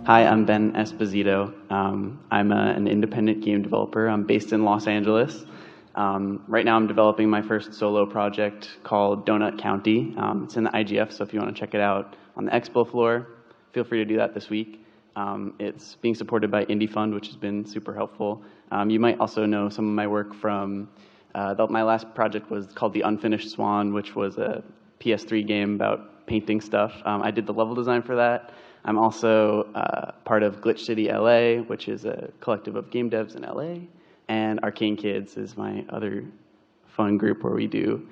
Hi, I'm Ben Esposito. I'm an independent game developer. I'm based in Los Angeles. Right now I'm developing my first solo project called Donut County. It's in the IGF, so if you want to check it out on the expo floor, feel free to do that this week. It's being supported by Indie Fund, which has been super helpful. You might also know some of my work from, my last project was called the Unfinished Swan, which was a PS3 game about painting stuff. I did the level design for that. I'm also part of Glitch City LA, which is a collective of game devs in LA. And Arcane Kids is my other fun group where we do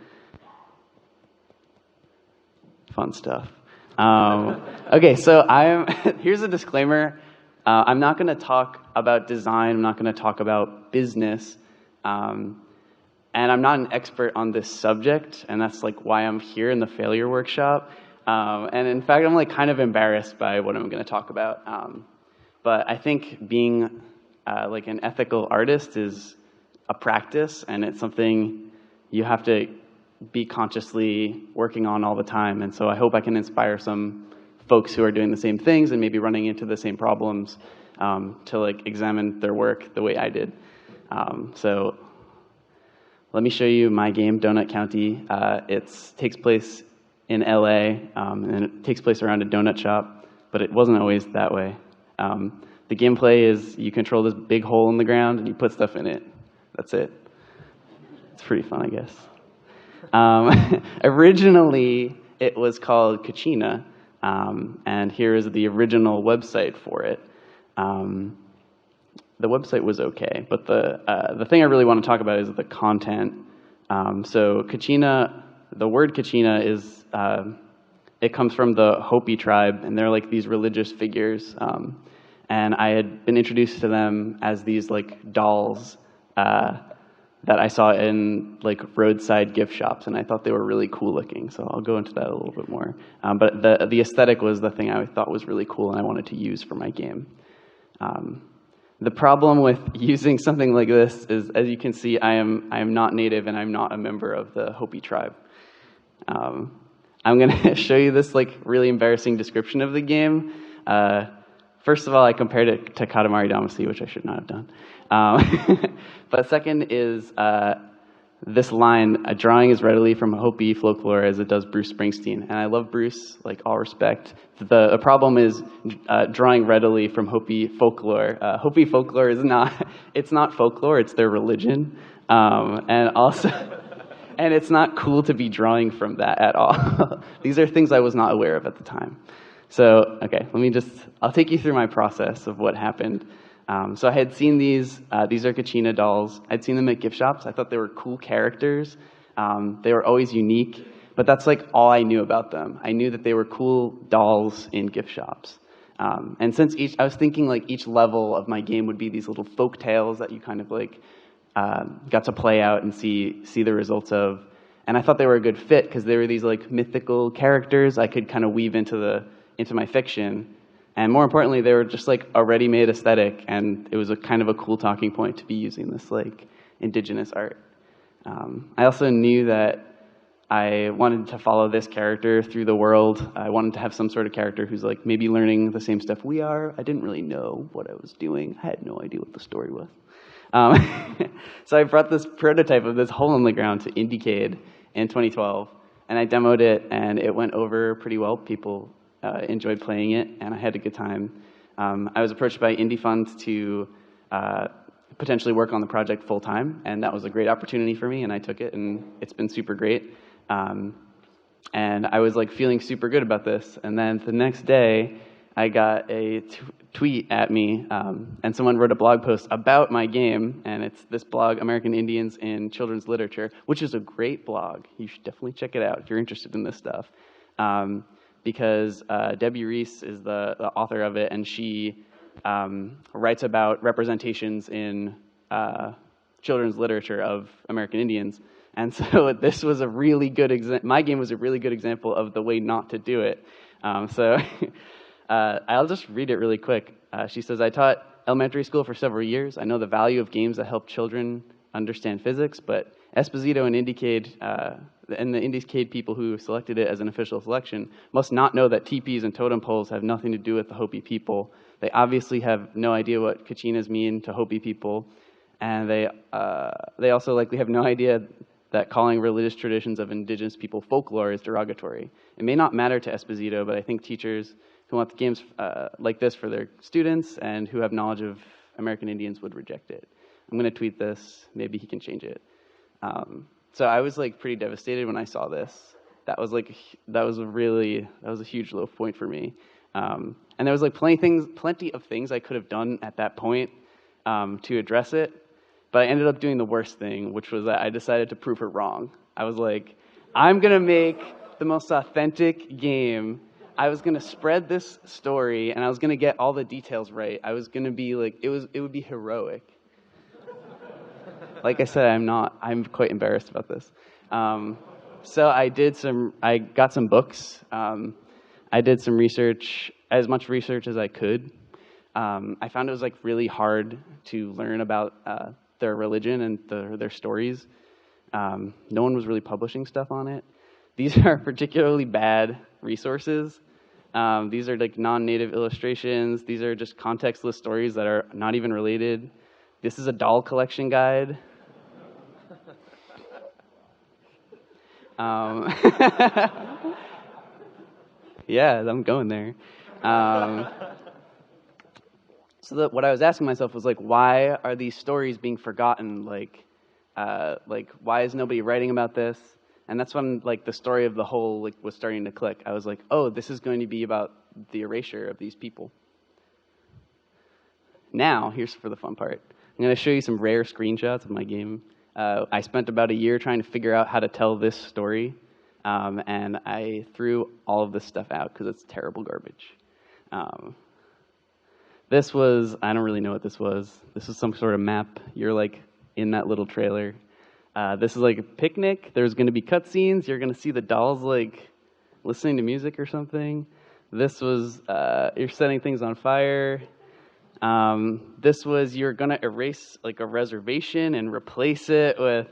fun stuff. Okay, so here's a disclaimer. I'm not going to talk about design. I'm not going to talk about business. And I'm not an expert on this subject, and that's like why I'm here in the failure workshop. And in fact, I'm like kind of embarrassed by what I'm going to talk about. But I think being like an ethical artist is a practice, and it's something you have to be consciously working on all the time. And so I hope I can inspire some folks who are doing the same things and maybe running into the same problems to like examine their work the way I did. So let me show you my game, Donut County. It takes place in LA, and it takes place around a donut shop, but it wasn't always that way. The gameplay is you control this big hole in the ground and you put stuff in it. That's it. It's pretty fun, I guess. Originally, it was called Kachina, and here is the original website for it. The website was okay, but the thing I really want to talk about is the content. So Kachina, the word Kachina is, it comes from the Hopi tribe, and they're like these religious figures. And I had been introduced to them as these like dolls that I saw in like roadside gift shops, and I thought they were really cool looking. So I'll go into that a little bit more. But the aesthetic was the thing I thought was really cool, and I wanted to use for my game. The problem with using something like this is, as you can see, I am not native and I'm not a member of the Hopi tribe. I'm going to show you this like really embarrassing description of the game. First of all, I compared it to Katamari Damacy, which I should not have done. But second is this line, a drawing is readily from Hopi folklore as it does Bruce Springsteen. And I love Bruce, like all respect. The problem is drawing readily from Hopi folklore. Hopi folklore is it's not folklore, it's their religion. And also, and it's not cool to be drawing from that at all. These are things I was not aware of at the time. So, okay, I'll take you through my process of what happened. So I had seen these are Kachina dolls. I'd seen them at gift shops. I thought they were cool characters. They were always unique, but that's like all I knew about them. I knew that they were cool dolls in gift shops. And since I was thinking like each level of my game would be these little folk tales that you kind of like got to play out and see the results of. And I thought they were a good fit because they were these like mythical characters I could kind of weave into my fiction. And more importantly, they were just like a ready-made aesthetic, and it was a kind of a cool talking point to be using this like indigenous art. I also knew that I wanted to follow this character through the world. I wanted to have some sort of character who's like maybe learning the same stuff we are. I didn't really know what I was doing. I had no idea what the story was. So I brought this prototype of this hole in the ground to Indiecade in 2012, and I demoed it, and it went over pretty well. People enjoyed playing it, and I had a good time. I was approached by Indie Fund to potentially work on the project full-time, and that was a great opportunity for me, and I took it, and it's been super great. And I was like feeling super good about this, and then the next day, I got a tweet at me, and someone wrote a blog post about my game, and it's this blog, American Indians in Children's Literature, which is a great blog. You should definitely check it out if you're interested in this stuff. Because Debbie Reese is the author of it, and she writes about representations in children's literature of American Indians. And so this was a really good my game was a really good example of the way not to do it. So I'll just read it really quick. She says, I taught elementary school for several years. I know the value of games that help children understand physics, but Esposito and the Indiecade people who selected it as an official selection must not know that teepees and totem poles have nothing to do with the Hopi people. They obviously have no idea what Kachinas mean to Hopi people, and they also likely have no idea that calling religious traditions of indigenous people folklore is derogatory. It may not matter to Esposito, but I think teachers who want the games like this for their students and who have knowledge of American Indians would reject it. I'm going to tweet this. Maybe he can change it. So I was like pretty devastated when I saw this. That was a huge low point for me. And there was like plenty of things I could have done at that point to address it. But I ended up doing the worst thing, which was that I decided to prove her wrong. I was like, I'm going to make the most authentic game. I was going to spread this story, and I was going to get all the details right. I was going to be like, it would be heroic. Like I said, I'm quite embarrassed about this. So I got some books. I did some research, as much research as I could. I found it was like really hard to learn about their religion and their stories. No one was really publishing stuff on it. These are particularly bad resources. These are like non-native illustrations. These are just contextless stories that are not even related. This is a doll collection guide. Yeah, I'm going there. So what I was asking myself was like, why are these stories being forgotten? Like why is nobody writing about this? And that's when like the story of the whole like was starting to click. I was like, oh, this is going to be about the erasure of these people. Now, here's for the fun part. I'm going to show you some rare screenshots of my game. I spent about a year trying to figure out how to tell this story, and I threw all of this stuff out because it's terrible garbage. This was, I don't really know what this was. This was some sort of map. You're like in that little trailer. This is like a picnic. There's going to be cutscenes. You're going to see the dolls like listening to music or something. This was, you're setting things on fire. This was, you're going to erase like a reservation and replace it with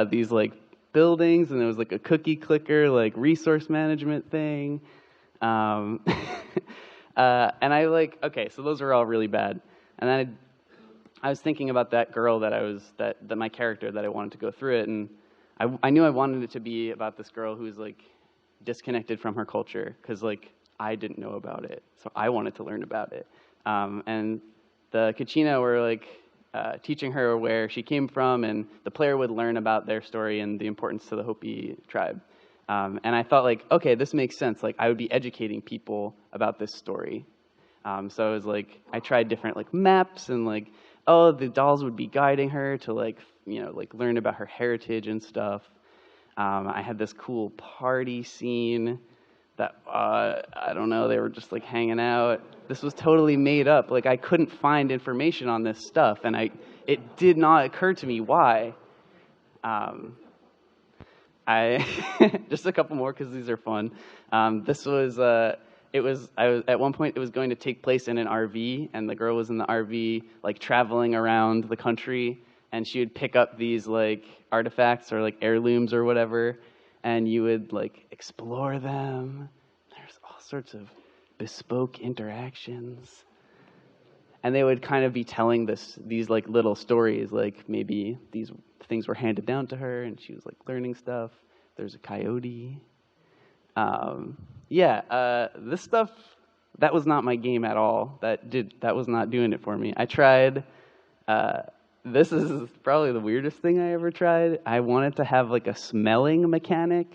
these like buildings, and there was like a cookie clicker, like resource management thing. And I like, okay, so those are all really bad. And then I was thinking about that girl that my character that I wanted to go through it, and I knew I wanted it to be about this girl who's like disconnected from her culture, because like I didn't know about it, so I wanted to learn about it. And the Kachina were like teaching her where she came from, and the player would learn about their story and the importance to the Hopi tribe. And I thought like, okay, this makes sense. Like I would be educating people about this story. So I was like, I tried different like maps, and like, oh, the dolls would be guiding her to like, like learn about her heritage and stuff. I had this cool party scene that, I don't know, they were just like hanging out. This was totally made up. Like I couldn't find information on this stuff, and it did not occur to me why. I just a couple more because these are fun. This was at one point it was going to take place in an RV, and the girl was in the RV like traveling around the country, and she would pick up these like artifacts or like heirlooms or whatever, and you would like explore them. There's all sorts of bespoke interactions, and they would kind of be telling these like little stories, like maybe these things were handed down to her and she was like learning stuff. There's a coyote. This stuff, that was not my game at all. That was not doing it for me. I tried, this is probably the weirdest thing I ever tried. I wanted to have like a smelling mechanic,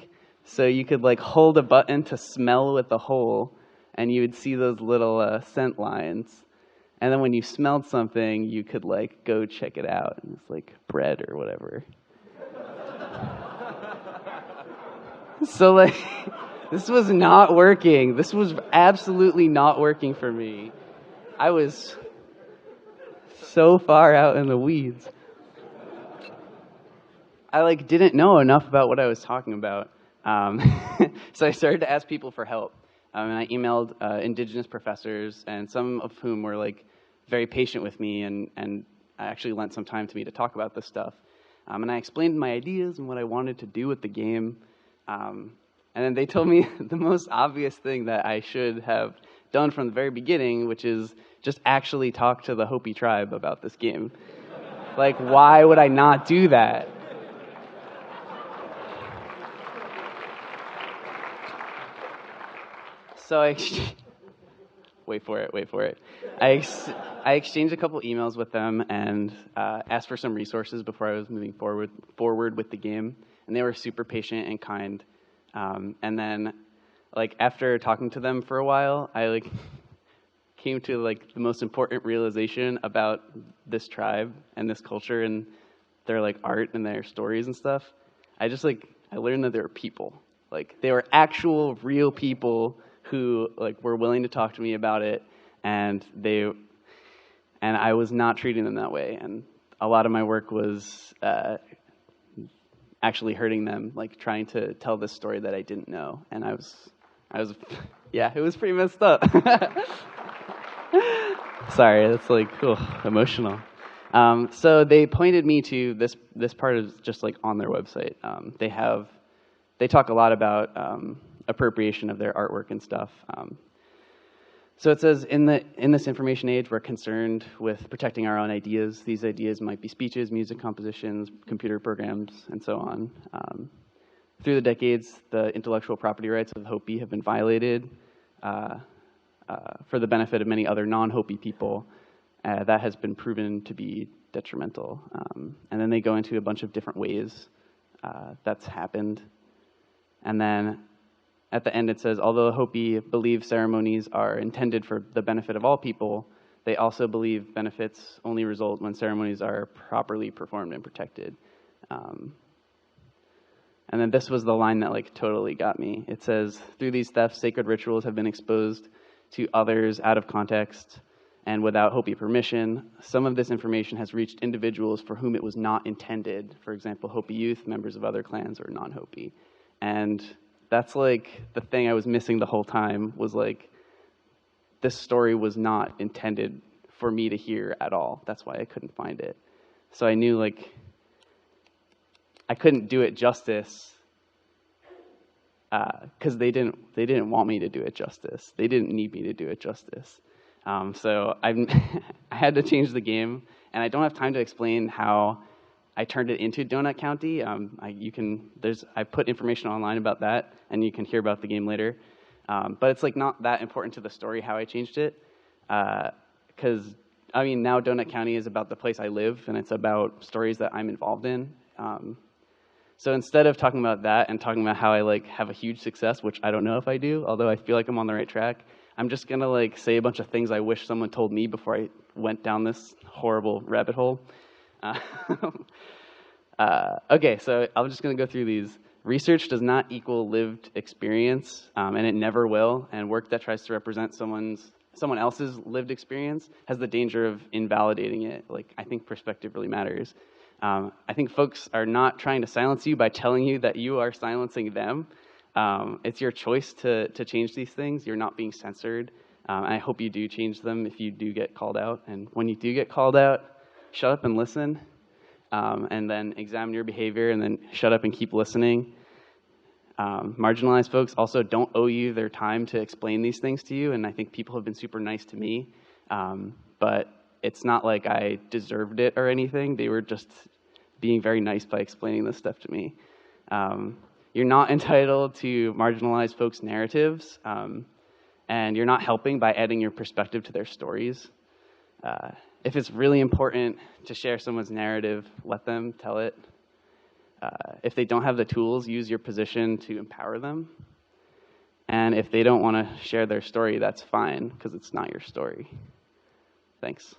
so you could like hold a button to smell with the hole, and you would see those little scent lines. And then when you smelled something, you could like go check it out. And it's like bread or whatever. So like, this was not working. This was absolutely not working for me. I was so far out in the weeds. I like didn't know enough about what I was talking about. So I started to ask people for help. And I emailed indigenous professors, and some of whom were like very patient with me, and I actually lent some time to me to talk about this stuff. And I explained my ideas and what I wanted to do with the game. And then they told me the most obvious thing that I should have done from the very beginning, which is just actually talk to the Hopi tribe about this game. Like, why would I not do that? So wait for it. I exchanged a couple emails with them and asked for some resources before I was moving forward with the game, and they were super patient and kind. And then, like, after talking to them for a while, I came to the most important realization about this tribe and this culture and their art and their stories and stuff. I learned that they were people. They were actual real people who were willing to talk to me about it, and I was not treating them that way. And a lot of my work was actually hurting them, trying to tell this story that I didn't know. And I was yeah, it was pretty messed up. Sorry, that's emotional. So they pointed me to this part is just on their website. They talk a lot about appropriation of their artwork and stuff. So it says, in this information age, we're concerned with protecting our own ideas. These ideas might be speeches, music compositions, computer programs, and so on. Through the decades, the intellectual property rights of the Hopi have been violated for the benefit of many other non-Hopi people. That has been proven to be detrimental. And then they go into a bunch of different ways that's happened. And then at the end it says, although Hopi believe ceremonies are intended for the benefit of all people, they also believe benefits only result when ceremonies are properly performed and protected. And then this was the line that totally got me. It says, through these thefts, sacred rituals have been exposed to others out of context and without Hopi permission. Some of this information has reached individuals for whom it was not intended. For example, Hopi youth, members of other clans, or non-Hopi. And that's the thing I was missing the whole time was this story was not intended for me to hear at all. That's why I couldn't find it. So I knew I couldn't do it justice because they didn't want me to do it justice. They didn't need me to do it justice. So I had to change the game, and I don't have time to explain how I turned it into Donut County. I put information online about that, and you can hear about the game later. But it's not that important to the story how I changed it, because now Donut County is about the place I live, and it's about stories that I'm involved in. So instead of talking about that and talking about how I have a huge success, which I don't know if I do, although I feel like I'm on the right track, I'm just gonna say a bunch of things I wish someone told me before I went down this horrible rabbit hole. Okay, so I'm just going to go through these. Research does not equal lived experience, and it never will. And work that tries to represent someone else's lived experience has the danger of invalidating it. I think perspective really matters. I think folks are not trying to silence you by telling you that you are silencing them. It's your choice to change these things. You're not being censored. I hope you do change them if you do get called out. And when you do get called out, shut up and listen. And then examine your behavior, and then shut up and keep listening. Marginalized folks also don't owe you their time to explain these things to you, and I think people have been super nice to me, but it's not like I deserved it or anything. They were just being very nice by explaining this stuff to me. You're not entitled to marginalized folks' narratives, and you're not helping by adding your perspective to their stories. If it's really important to share someone's narrative, let them tell it. If they don't have the tools, use your position to empower them. And if they don't want to share their story, that's fine, because it's not your story. Thanks.